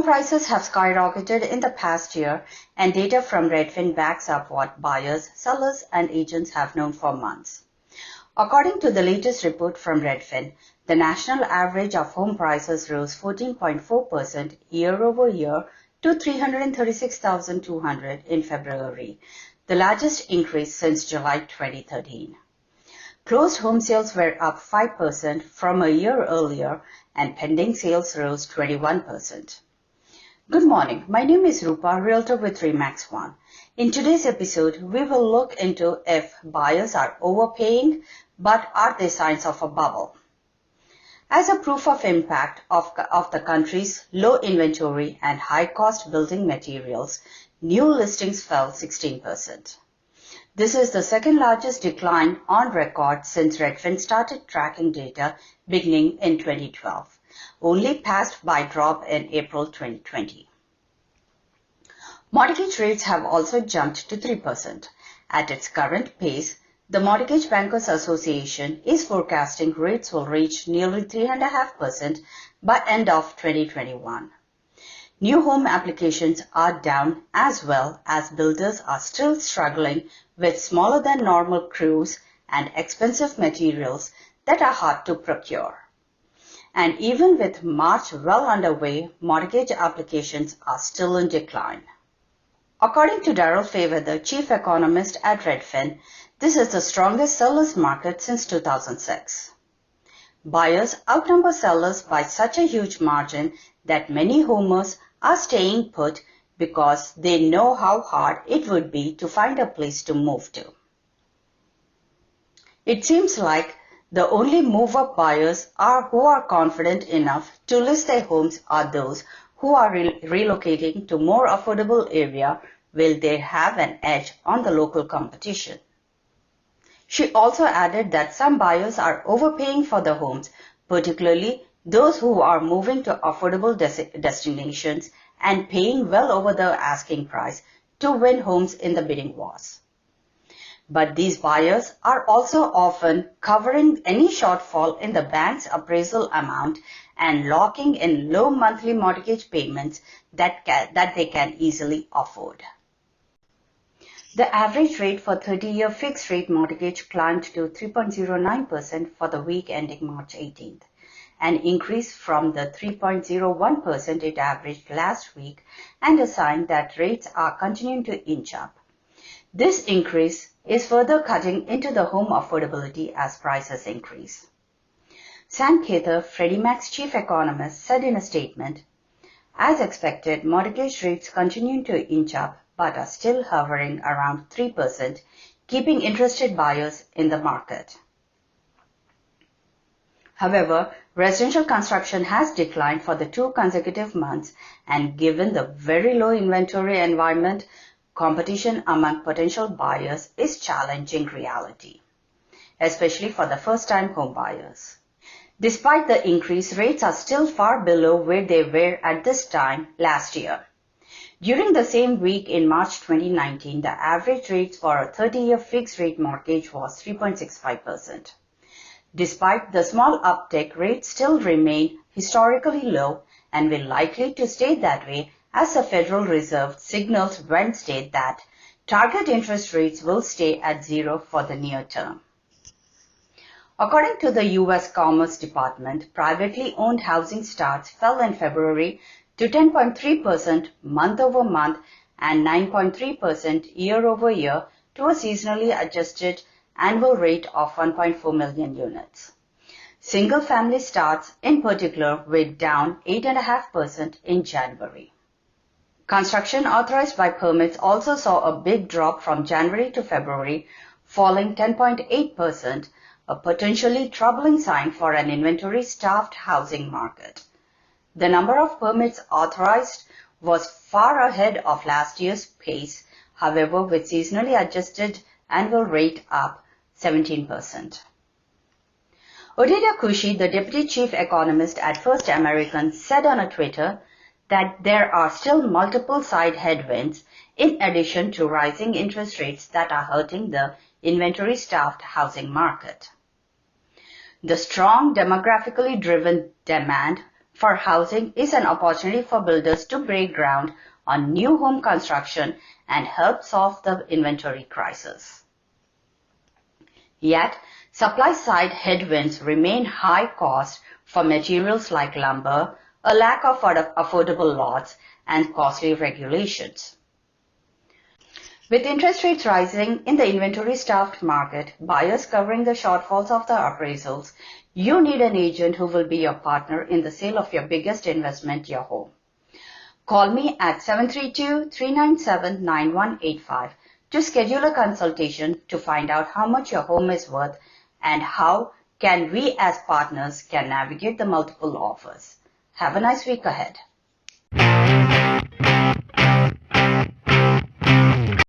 prices have skyrocketed in the past year, and data from Redfin backs up what buyers, sellers, and agents have known for months. According to the latest report from Redfin, the national average of home prices rose 14.4% year-over-year to 336,200 in February, the largest increase since July 2013. Closed home sales were up 5% from a year earlier, and pending sales rose 21%. Good morning, my name is Rupa, Realtor with Remax One. In today's episode, we will look into if buyers are overpaying, but are they signs of a bubble? As a proof of impact of the country's low inventory and high-cost building materials, new listings fell 16%. This is the second largest decline on record since Redfin started tracking data beginning in 2012, only passed by a drop in April 2020. Mortgage rates have also jumped to 3%. At its current pace, the Mortgage Bankers Association is forecasting rates will reach nearly 3.5% by end of 2021. New home applications are down as well as builders are still struggling with smaller than normal crews and expensive materials that are hard to procure. And even with March well underway, mortgage applications are still in decline. According to Daryl Fairweather, chief economist at Redfin, this is the strongest sellers market since 2006. Buyers outnumber sellers by such a huge margin that many homers are staying put because they know how hard it would be to find a place to move to. It seems like the only move-up buyers who are confident enough to list their homes are those who are relocating to more affordable area where they have an edge on the local competition. She also added that some buyers are overpaying for the homes, particularly those who are moving to affordable destinations and paying well over the asking price to win homes in the bidding wars. But these buyers are also often covering any shortfall in the bank's appraisal amount and locking in low monthly mortgage payments that they can easily afford. The average rate for 30-year fixed-rate mortgage climbed to 3.09% for the week ending March 18th, an increase from the 3.01% it averaged last week and a sign that rates are continuing to inch up. This increase is further cutting into the home affordability as prices increase. Sam Cather, Freddie Mac's chief economist, said in a statement, "As expected, mortgage rates continue to inch up but are still hovering around 3%, keeping interested buyers in the market." However, residential construction has declined for the 2 consecutive months, and given the very low inventory environment, competition among potential buyers is challenging reality, especially for the first-time home buyers. Despite the increase, rates are still far below where they were at this time last year. During the same week in March 2019, the average rate for a 30-year fixed-rate mortgage was 3.65%. Despite the small uptick, rates still remain historically low and will likely to stay that way as the Federal Reserve signaled Wednesday that target interest rates will stay at 0 for the near term. According to the U.S. Commerce Department, privately owned housing starts fell in February to 10.3% month-over-month and 9.3% year-over-year to a seasonally adjusted annual rate of 1.4 million units. Single-family starts, in particular, were down 8.5% in January. Construction authorized by permits also saw a big drop from January to February, falling 10.8%, a potentially troubling sign for an inventory-starved housing market. The number of permits authorized was far ahead of last year's pace, however, with seasonally adjusted annual rate up 17%. Odelia Kushi, the deputy chief economist at First American, said on a Twitter that there are still multiple side headwinds in addition to rising interest rates that are hurting the inventory-starved housing market. The strong demographically driven demand for housing is an opportunity for builders to break ground on new home construction and help solve the inventory crisis. Yet, supply-side headwinds remain high cost for materials like lumber, a lack of affordable lots, and costly regulations. With interest rates rising in the inventory-starved market, buyers covering the shortfalls of the appraisals, you need an agent who will be your partner in the sale of your biggest investment, your home. Call me at 732-397-9185 to schedule a consultation to find out how much your home is worth and how can we as partners can navigate the multiple offers. Have a nice week ahead.